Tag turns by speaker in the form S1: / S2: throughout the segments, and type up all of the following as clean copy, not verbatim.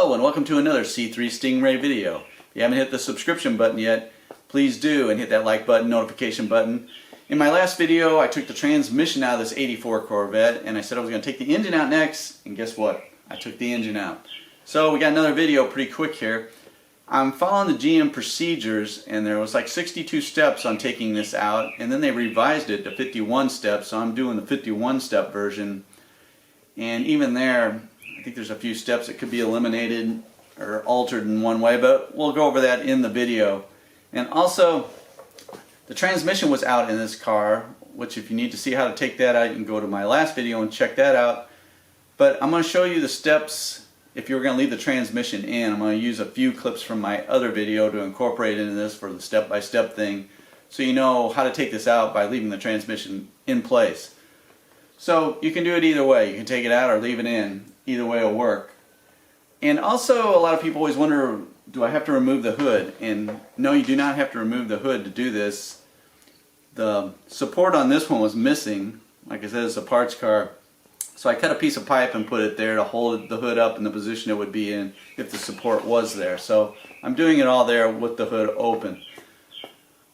S1: Hello and welcome to another C3 Stingray video. If you haven't hit the subscription button yet, please do, and hit that like button, notification button. In my last video I took the transmission out of this 84 Corvette and I said I was going to take the engine out next, and guess what? I took the engine out. So we got another video pretty quick here. I'm following the GM procedures and there was like 62 steps on taking this out, and then they revised it to 51 steps, so I'm doing the 51 step version. And even there, I think there's a few steps that could be eliminated or altered in one way, but we'll go over that in the video. And also, the transmission was out in this car, which if you need to see how to take that out, you can go to my last video and check that out. But I'm going to show you the steps if you're going to leave the transmission in. I'm going to use a few clips from my other video to incorporate into this for the step-by-step thing, so you know how to take this out by leaving the transmission in place. So you can do it either way. You can take it out or leave it in. Either way will work. And also, a lot of people always wonder, do I have to remove the hood? And no, you do not have to remove the hood to do this. The support on this one was missing. Like I said, it's a parts car. So I cut a piece of pipe and put it there to hold the hood up in the position it would be in if the support was there. So I'm doing it all there with the hood open.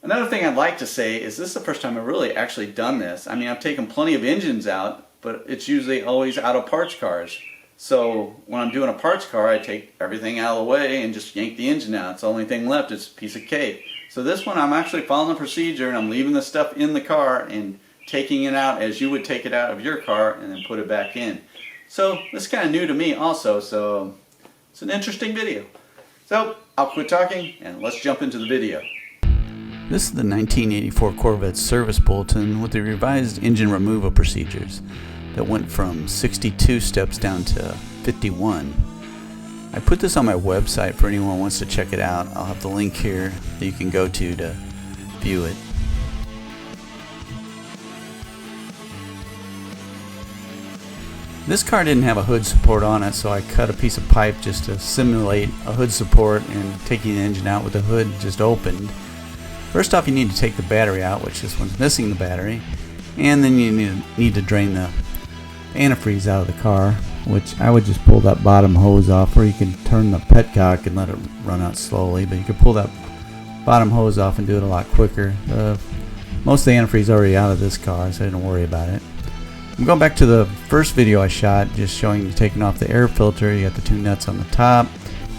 S1: Another thing I'd like to say is this is the first time I've really actually done this. I mean, I've taken plenty of engines out, but it's usually always out of parts cars. So when I'm doing a parts car, I take everything out of the way and just yank the engine out. It's the only thing left, it's a piece of cake. So this one I'm actually following the procedure, and I'm leaving the stuff in the car and taking it out as you would take it out of your car and then put it back in. So this is kind of new to me also, so it's an interesting video. So I'll quit talking and let's jump into the video. This is the 1984 Corvette service bulletin with the revised engine removal procedures that went from 62 steps down to 51. I put this on my website for anyone who wants to check it out. I'll have the link here that you can go to view it. This car didn't have a hood support on it, so I cut a piece of pipe just to simulate a hood support, and taking the engine out with the hood just opened. First off, you need to take the battery out, which this one's missing the battery, and then you need to drain the antifreeze out of the car, which I would just pull that bottom hose off, or you can turn the petcock and let it run out slowly, but you can pull that bottom hose off and do it a lot quicker. Most of the antifreeze is already out of this car, so I didn't worry about it. I'm going back to the first video I shot, just showing you taking off the air filter. You got the two nuts on the top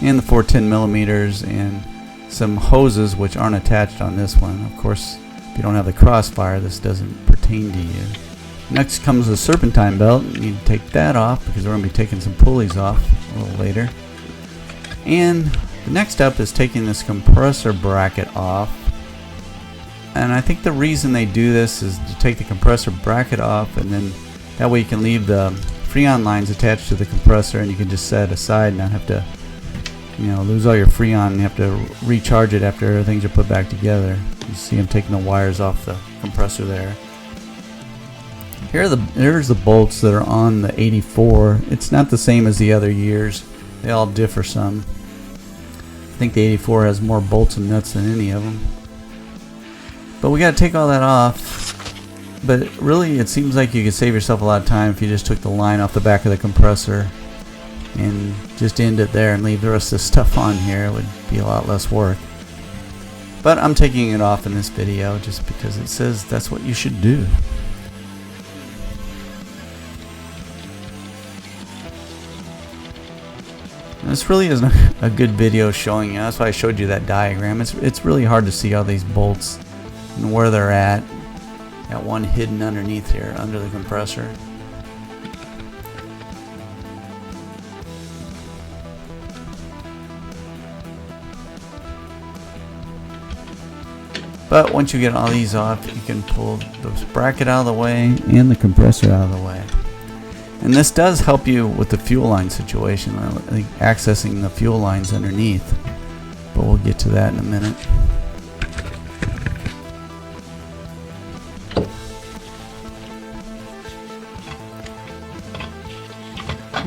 S1: and the 410mm and some hoses which aren't attached on this one. Of course, if you don't have the crossfire, this doesn't pertain to you. Next comes the serpentine belt. You need to take that off because we're going to be taking some pulleys off a little later. And the next step is taking this compressor bracket off. And I think the reason they do this is to take the compressor bracket off, and then that way you can leave the Freon lines attached to the compressor, and you can just set it aside and not have to, lose all your Freon and have to recharge it after things are put back together. You see I'm taking the wires off the compressor there. Here's the bolts that are on the 84. It's not the same as the other years. They all differ some. I think the 84 has more bolts and nuts than any of them. But we got to take all that off. But really, it seems like you could save yourself a lot of time if you just took the line off the back of the compressor and just end it there and leave the rest of the stuff on here. It would be a lot less work. But I'm taking it off in this video just because it says that's what you should do. This really isn't a good video showing you. That's why I showed you that diagram. It's really hard to see all these bolts and where they're at. Got one hidden underneath here, under the compressor. But once you get all these off, you can pull the bracket out of the way and the compressor out of the way. And this does help you with the fuel line situation, like accessing the fuel lines underneath. But we'll get to that in a minute.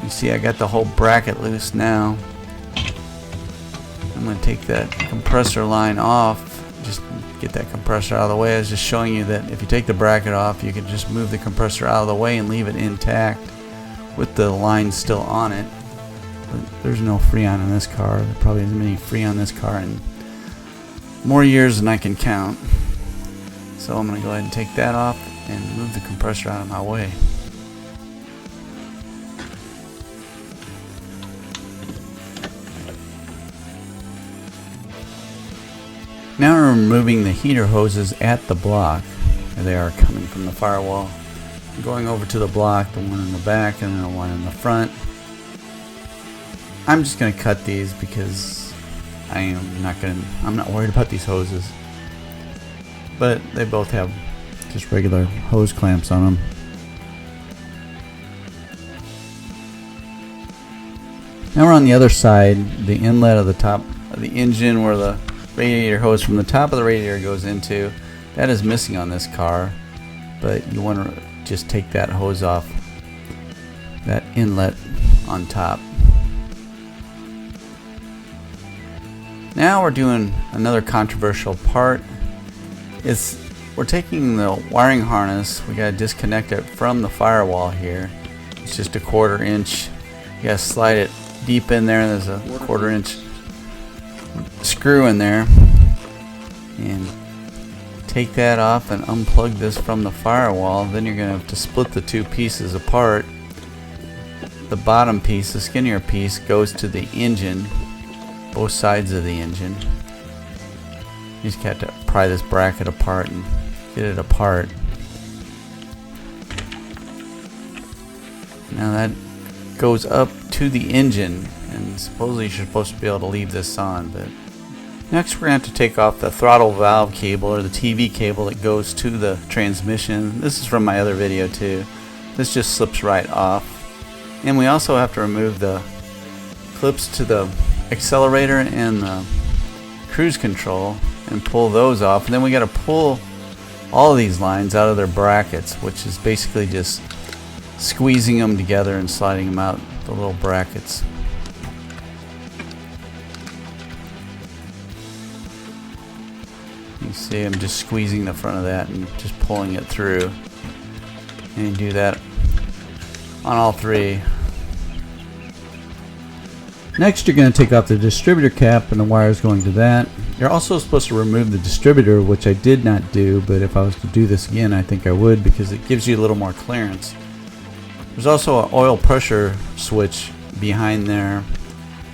S1: You see I got the whole bracket loose now. I'm going to take that compressor line off, just get that compressor out of the way. I was just showing you that if you take the bracket off, you can just move the compressor out of the way and leave it intact with the line still on it. But there's no Freon in this car. There probably isn't any Freon in this car in more years than I can count. So I'm going to go ahead and take that off and move the compressor out of my way. Now we're removing the heater hoses at the block. There they are, coming from the firewall. I'm going over to the block, the one in the back and then the one in the front. I'm just going to cut these because I'm not worried about these hoses. But they both have just regular hose clamps on them. Now we're on the other side, the inlet of the top of the engine where the radiator hose from the top of the radiator goes into. That is missing on this car, but you want to just take that hose off that inlet on top. Now we're doing another controversial part. We're taking the wiring harness, we got to disconnect it from the firewall here. It's just a 1/4 inch. You got to slide it deep in there. There's a 1/4 inch screw in there, and take that off and unplug this from the firewall. Then you're going to have to split the two pieces apart. The bottom piece, the skinnier piece, goes to the engine, both sides of the engine. You just have to pry this bracket apart and get it apart. Now that goes up to the engine, and supposedly you're supposed to be able to leave this on, but next we're going to have to take off the throttle valve cable, or the TV cable that goes to the transmission. This is from my other video too. This just slips right off. And we also have to remove the clips to the accelerator and the cruise control and pull those off. And then we got to pull all of these lines out of their brackets, which is basically just squeezing them together and sliding them out the little brackets. You see I'm just squeezing the front of that and just pulling it through. And you do that on all three. Next, you're going to take off the distributor cap and the wires going to that. You're also supposed to remove the distributor, which I did not do, but if I was to do this again, I think I would, because it gives you a little more clearance. There's also an oil pressure switch behind there,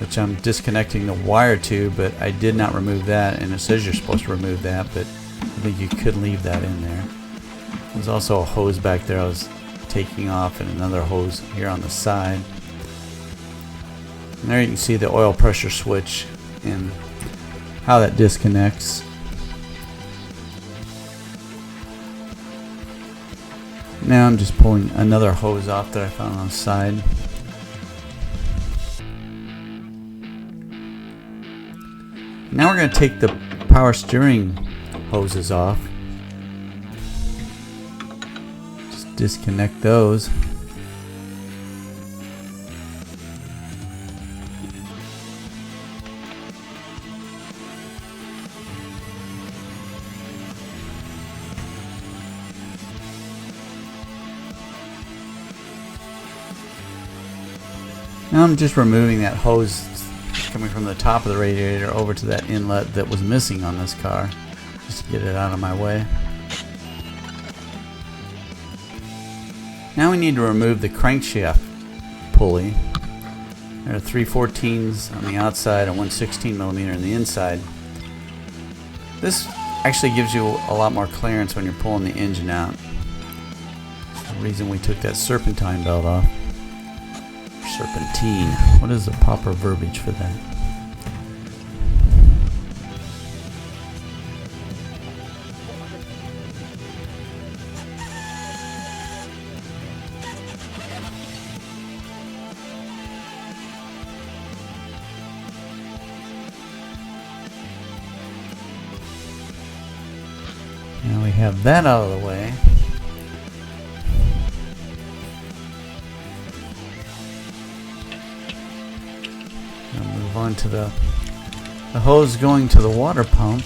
S1: which I'm disconnecting the wire to, but I did not remove that, and it says you're supposed to remove that, but I think you could leave that in there. There's also a hose back there I was taking off, and another hose here on the side. And there you can see the oil pressure switch and how that disconnects. Now I'm just pulling another hose off that I found on the side. Now we're going to take the power steering hoses off. Just disconnect those. Now I'm just removing that hose coming from the top of the radiator over to that inlet that was missing on this car, just to get it out of my way. Now we need to remove the crankshaft pulley. There are 3/14s on the outside and 1/16 millimeter on the inside. This actually gives you a lot more clearance when you're pulling the engine out. That's the reason we took that serpentine belt off. Serpentine. What is the proper verbiage for that? Now we have that out of the way. Move on to the hose going to the water pump.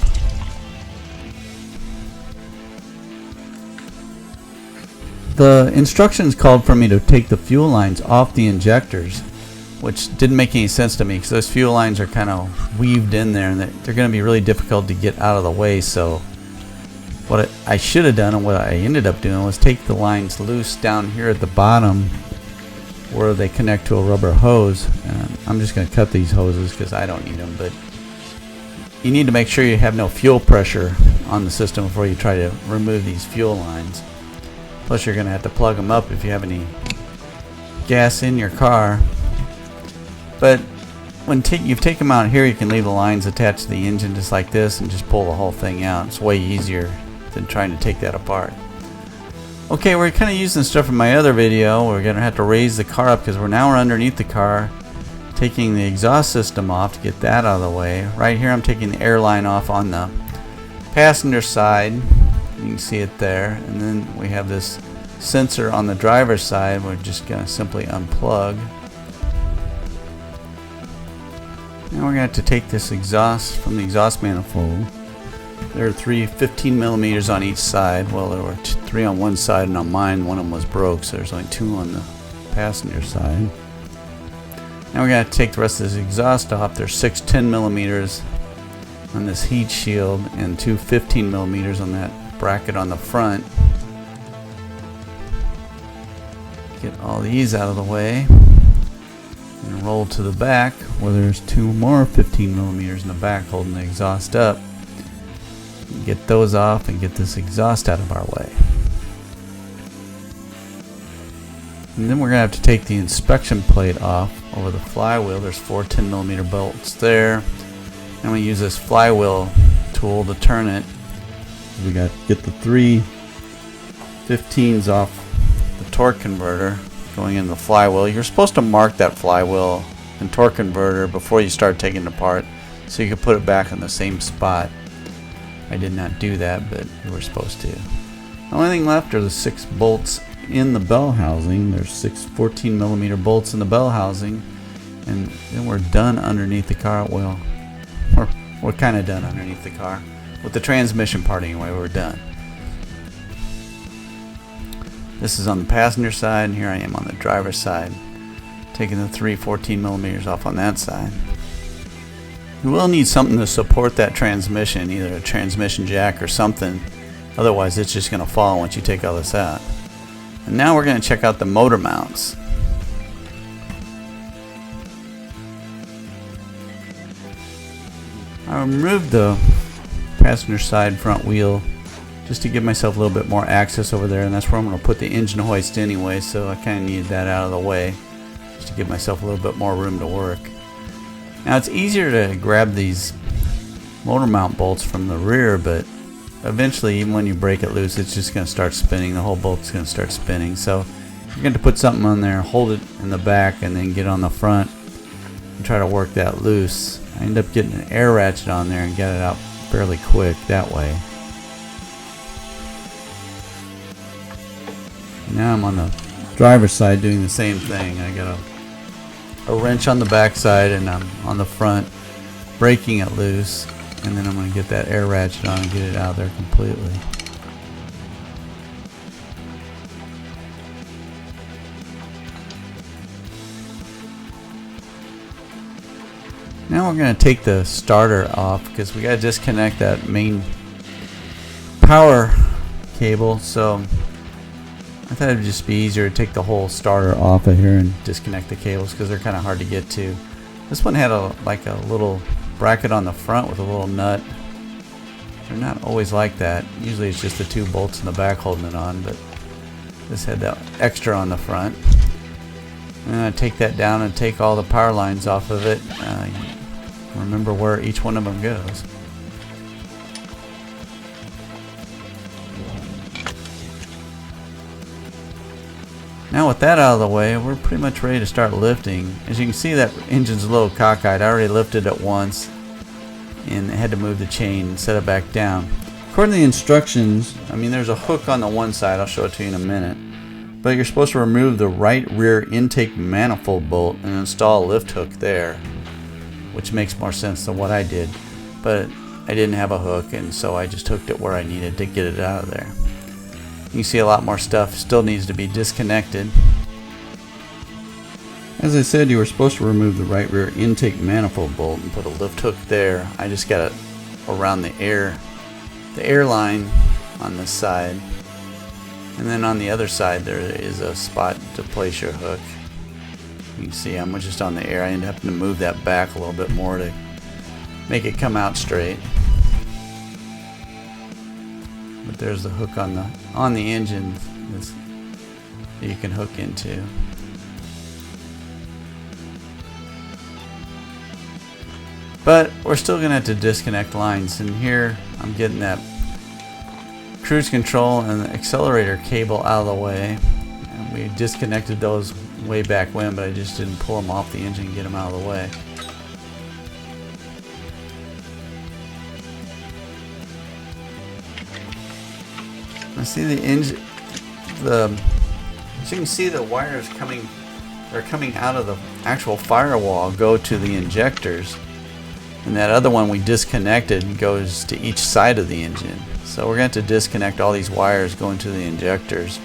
S1: The instructions called for me to take the fuel lines off the injectors, which didn't make any sense to me because those fuel lines are kind of weaved in there and they're going to be really difficult to get out of the way. So what I should have done and what I ended up doing was take the lines loose down here at the bottom where they connect to a rubber hose. And I'm just going to cut these hoses because I don't need them, but you need to make sure you have no fuel pressure on the system before you try to remove these fuel lines. Plus you're going to have to plug them up if you have any gas in your car. But when you take them out here, you can leave the lines attached to the engine just like this and just pull the whole thing out. It's way easier than trying to take that apart. Okay, we're kind of using stuff from my other video. We're going to have to raise the car up because we're underneath the car, taking the exhaust system off to get that out of the way. Right here I'm taking the air line off on the passenger side. You can see it there. And then we have this sensor on the driver's side. We're just going to simply unplug. Now we're going to have to take this exhaust from the exhaust manifold. There are 3 15 millimeters on each side. Well, there were 3 on one side and on mine one of them was broke, so there's only 2 on the passenger side. Now we're going to take the rest of this exhaust off. There's 6 10 millimeters on this heat shield and 2 15 millimeters on that bracket on the front. Get all these out of the way and roll to the back where there's 2 more 15 millimeters in the back holding the exhaust up. Get those off and get this exhaust out of our way. And then we're going to have to take the inspection plate off over the flywheel. There's 4 10 millimeter bolts there. And we use this flywheel tool to turn it. We got to get the 3 15s off the torque converter going in the flywheel. You're supposed to mark that flywheel and torque converter before you start taking it apart so you can put it back in the same spot. I did not do that, but you were supposed to. The only thing left are the 6 bolts in the bell housing. There's 6 14 millimeter bolts in the bell housing, and then we're done underneath the car. Well, we're kind of done underneath the car. With the transmission part anyway, we're done. This is on the passenger side, and here I am on the driver's side, taking the 3 14 millimeters off on that side. You will need something to support that transmission, either a transmission jack or something. Otherwise, it's just going to fall once you take all this out. And now we're going to check out the motor mounts. I removed the passenger side front wheel just to give myself a little bit more access over there, and that's where I'm going to put the engine hoist anyway, so I kind of needed that out of the way just to give myself a little bit more room to work. Now it's easier to grab these motor mount bolts from the rear, but eventually even when you break it loose, it's just going to start spinning. The whole bolt's going to start spinning. So you're going to put something on there, hold it in the back, and then get on the front and try to work that loose. I end up getting an air ratchet on there and get it out fairly quick that way. Now I'm on the driver's side doing the same thing. I got a wrench on the back side and I'm on the front breaking it loose, and then I'm going to get that air ratchet on and get it out of there completely. Now we're going to take the starter off because we got to disconnect that main power cable. So I thought it would just be easier to take the whole starter off of here and disconnect the cables because they're kind of hard to get to. This one had like a little bracket on the front with a little nut. They're not always like that. Usually it's just the 2 bolts in the back holding it on, but this had that extra on the front. I'm going to take that down and take all the power lines off of it. Remember where each one of them goes. Now with that out of the way, we're pretty much ready to start lifting. As you can see, that engine's a little cockeyed. I already lifted it once and had to move the chain and set it back down. According to the instructions, I mean, there's a hook on the one side. I'll show it to you in a minute. But you're supposed to remove the right rear intake manifold bolt and install a lift hook there, which makes more sense than what I did. But I didn't have a hook, and so I just hooked it where I needed to get it out of there. You see a lot more stuff still needs to be disconnected. As I said, you were supposed to remove the right rear intake manifold bolt and put a lift hook there. I just got it around the air line on this side. And then on the other side there is a spot to place your hook. You can see I'm just on the air. I ended up having to move that back a little bit more to make it come out straight. But there's the hook on the engine that you can hook into. But we're still gonna have to disconnect lines, and here I'm getting that cruise control and the accelerator cable out of the way. And we disconnected those way back when, but I just didn't pull them off the engine and get them out of the way. I see the engine, as you can see, the wires coming out of the actual firewall go to the injectors, and that other one we disconnected goes to each side of the engine. So we're going to have to disconnect all these wires going to the injectors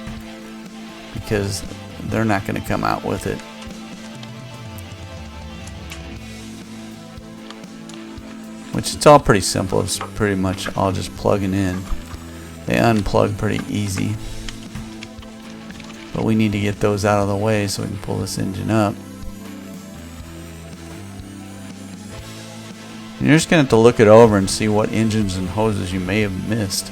S1: because they're not going to come out with it. Which it's all pretty simple. It's pretty much all just plugging in. They unplug pretty easy. But we need to get those out of the way so we can pull this engine up. And you're just going to have to look it over and see what engines and hoses you may have missed.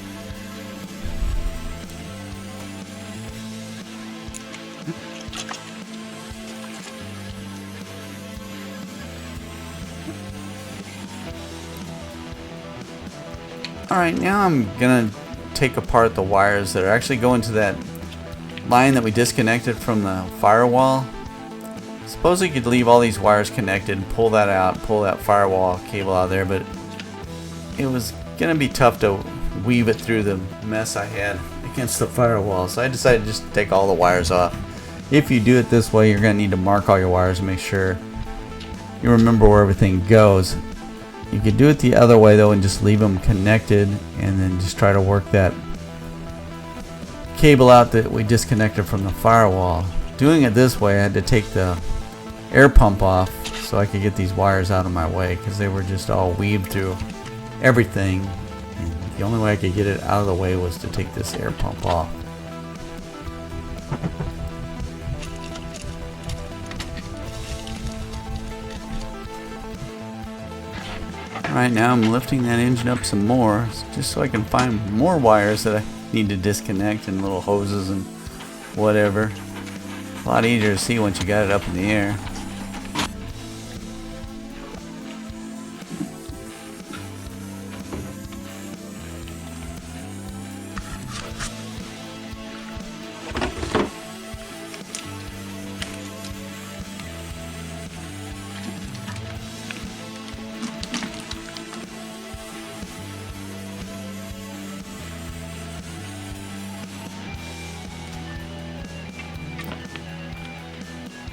S1: Alright, now I'm going to take apart the wires that are actually going to that line that we disconnected from the firewall. Suppose we could leave all these wires connected and pull that out, pull that firewall cable out of there, but it was going to be tough to weave it through the mess I had against the firewall, so I decided just to take all the wires off. If you do it this way, you're going to need to mark all your wires and make sure you remember where everything goes. You could do it the other way though and just leave them connected and then just try to work that cable out that we disconnected from the firewall. Doing it this way, I had to take the air pump off so I could get these wires out of my way because they were just all weaved through everything, and the only way I could get it out of the way was to take this air pump off. Right now I'm lifting that engine up some more just so I can find more wires that I need to disconnect and little hoses and whatever. A lot easier to see once you got it up in the air.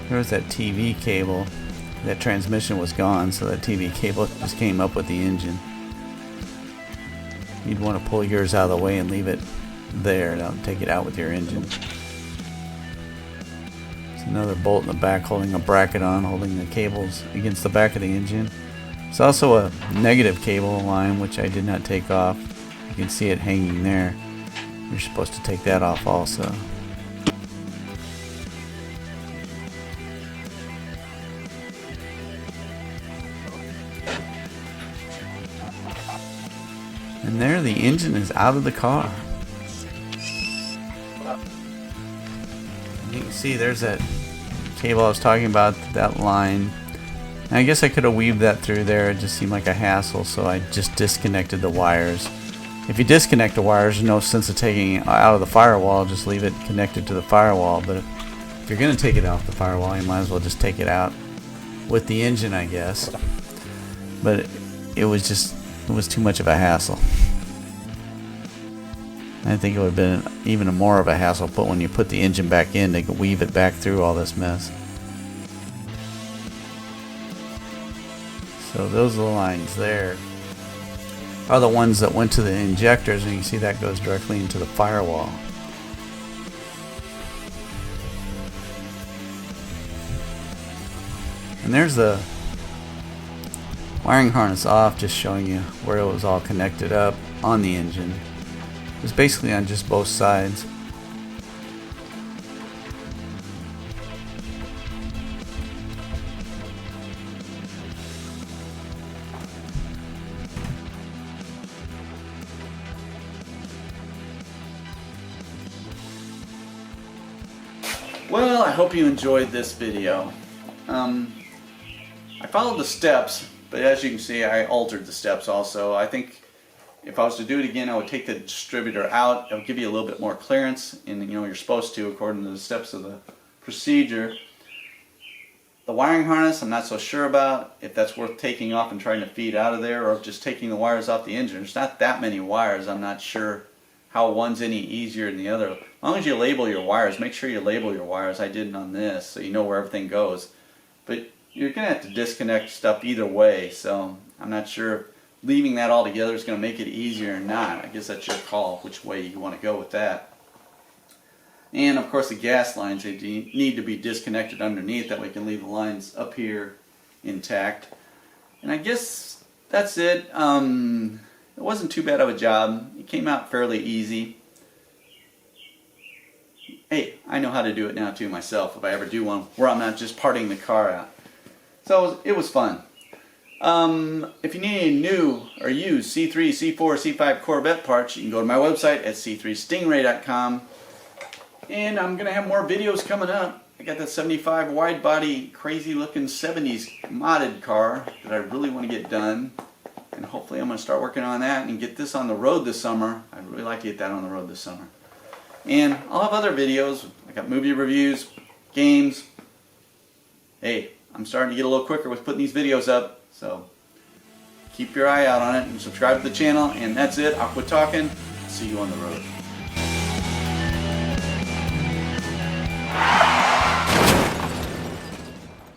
S1: There was that TV cable. That transmission was gone, so that TV cable just came up with the engine. You'd want to pull yours out of the way and leave it there. Don't take it out with your engine. There's another bolt in the back holding a bracket on, holding the cables against the back of the engine. There's also a negative cable line which I did not take off. You can see it hanging there. You're supposed to take that off also. And there, the engine is out of the car. And you can see there's that cable I was talking about, that line. And I guess I could have weaved that through there. It just seemed like a hassle, so I just disconnected the wires. If you disconnect the wires, there's no sense of taking it out of the firewall. Just leave it connected to the firewall. But if you're going to take it off the firewall, you might as well just take it out with the engine, I guess. But it was too much of a hassle. I think it would have been even more of a hassle when you put the engine back in to weave it back through all this mess. So those are the lines there are the ones that went to the injectors, and you can see that goes directly into the firewall. And there's the wiring harness off, just showing you where it was all connected up on the engine. It was basically on just both sides. Well, I hope you enjoyed this video. I followed the steps, but as you can see, I altered the steps also. I think if I was to do it again, I would take the distributor out. It would give you a little bit more clearance, and you're supposed to, according to the steps of the procedure. The wiring harness, I'm not so sure about if that's worth taking off and trying to feed out of there, or just taking the wires off the engine. There's not that many wires. I'm not sure how one's any easier than the other. As long as you label your wires, make sure you label your wires. I did on this, so you know where everything goes. But you're going to have to disconnect stuff either way, so I'm not sure if leaving that all together is going to make it easier or not. I guess that's your call, which way you want to go with that. And of course the gas lines, they need to be disconnected underneath, that we can leave the lines up here intact. And I guess that's it. It wasn't too bad of a job. It came out fairly easy. Hey, I know how to do it now too myself, if I ever do one where I'm not just parting the car out. So it was fun. If you need any new or used C3, C4, C5 Corvette parts, you can go to my website at c3stingray.com. And I'm going to have more videos coming up. I got that 75 wide body, crazy looking 70s modded car that I really want to get done. And hopefully I'm going to start working on that and get this on the road this summer. I'd really like to get that on the road this summer. And I'll have other videos. I got movie reviews, games. Hey, I'm starting to get a little quicker with putting these videos up. So keep your eye out on it and subscribe to the channel. And that's it. I'll quit talking. See you on the road.